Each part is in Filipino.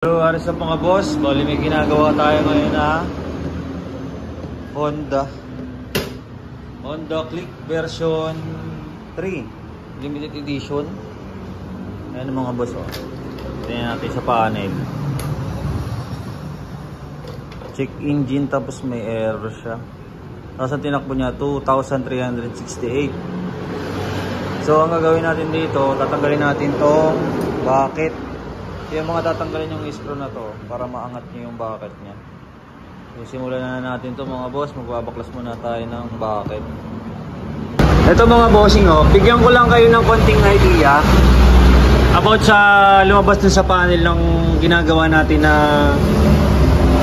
Hello, aris na mga boss. Bali may ginagawa tayo ngayon na Honda Click version 3 limited edition. Ayan mga boss, oh. Tingnan natin sa panel. Check engine, tapos may error siya. Tapos ang tinakbo niya 2,368. So ang gagawin natin dito, tatanggalin natin tong bucket. Yung mga tatanggalin yung screw na to para maangat niyo yung bucket niya. So simulan na natin to mga boss. Magbabaklas muna tayo ng bucket. Ito mga bossing, oh, bigyan ko lang kayo ng konting idea about sa lumabas dun sa panel ng ginagawa natin na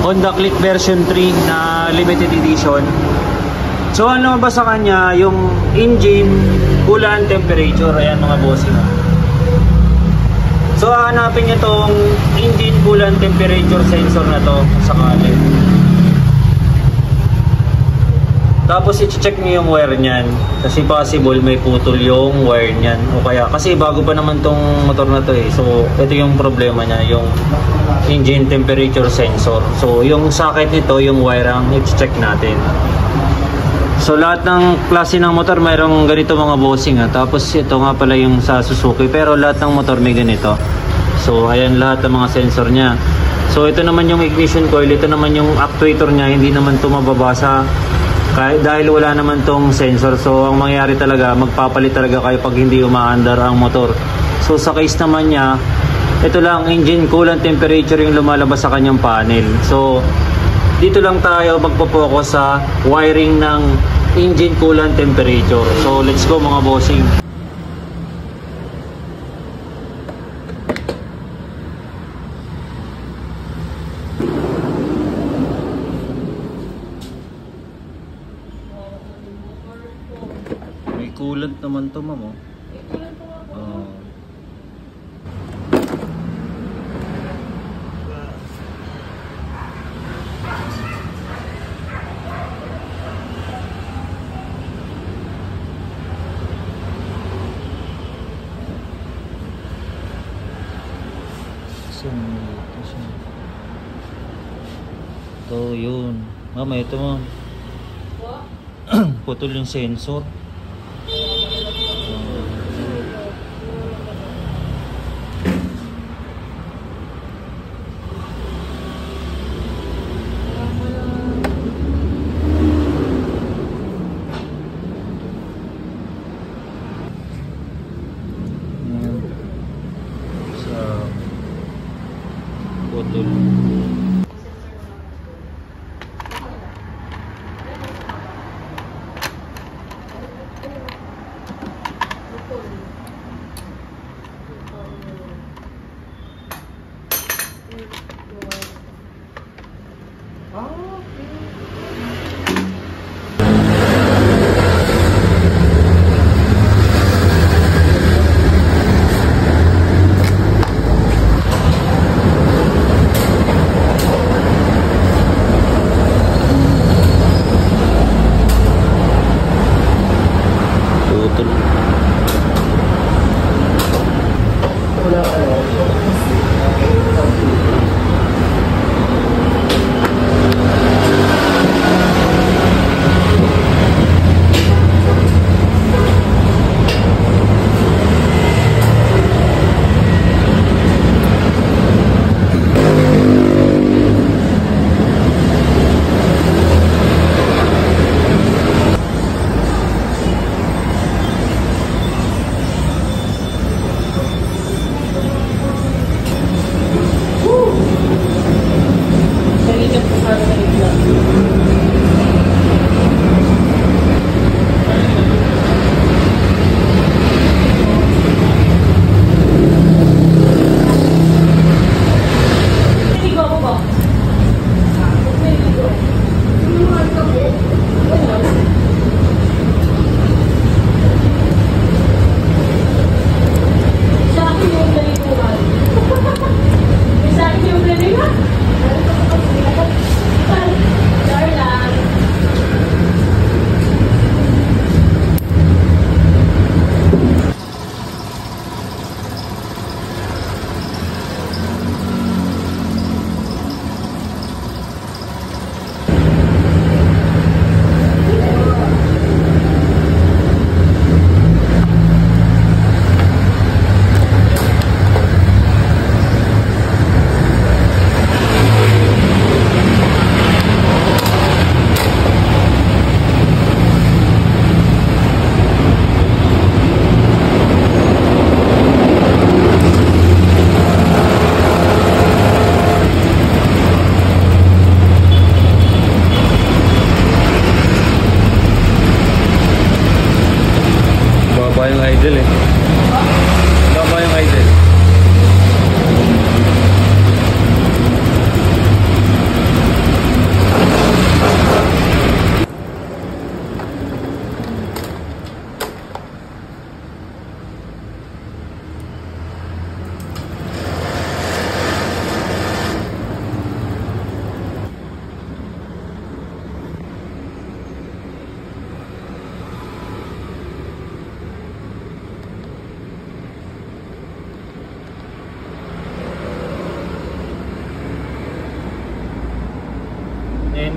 Honda Click version 3 na limited edition. So ang lumabas sa kanya yung engine, coolant, temperature. Ayan mga bossing, oh. So hahanapin nyo tong engine coolant temperature sensor na to sa kanan. Tapos i-check nyo yung wire nyan, kasi possible may putol yung wire nyan, o kaya kasi bago pa naman tong motor na to eh. So ito yung problema nya, yung engine temperature sensor. So yung socket nito, yung wire ang i-check natin. So lahat ng klase ng motor mayroong ganito mga bossing, ha. Tapos ito nga pala yung sa Suzuki, pero lahat ng motor may ganito. So ayan lahat ng mga sensor niya. So ito naman yung ignition coil, ito naman yung actuator niya, hindi naman ito mababasa dahil wala naman tong sensor. So ang mangyayari talaga, magpapalit talaga kayo pag hindi umaandar ang motor. So sa case naman niya, ito lang engine coolant temperature yung lumalabas sa kanyang panel. So dito lang tayo magpo-focus sa wiring ng engine coolant temperature. So let's go mga bossing. May coolant naman to, ma'am, oh. So yun, mama, ito mo putol yung sensor. Sa putol.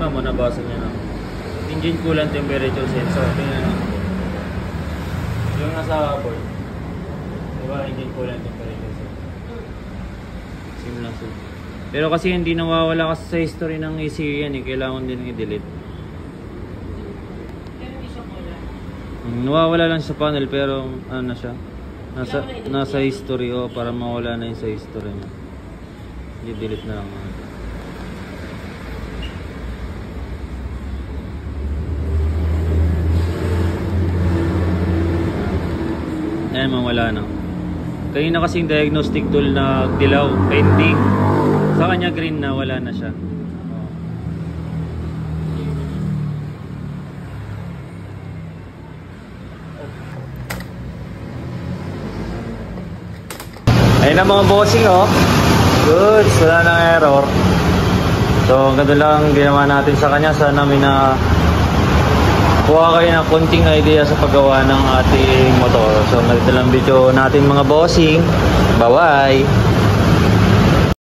Tingnan mo, nabasa niya na. Engine coolant temperature sensor. Tingnan mo. Yung nasa board. Diba, engine coolant temperature sensor. Sim lang sir. Pero kasi hindi nawawala kasi sa history ng ECU yan eh. Kailangan din i-delete. Pero hindi siya mula. Nawawala lang sa panel pero ano na siya. Nasa history o para mawala na yun sa history niya. I-delete na lang natin. Ayan, mawala na. Kanina kasing diagnostic tool na dilaw, pending. Sa kanya green na, wala na siya. Ayun na mga bossing oh. Good, wala nang error. So, ganun lang ginawa natin sa kanya. Sana may na kuha kayo ng konting idea sa paggawa ng ating motor. So, ganito lang video natin mga bossing. Bye-bye!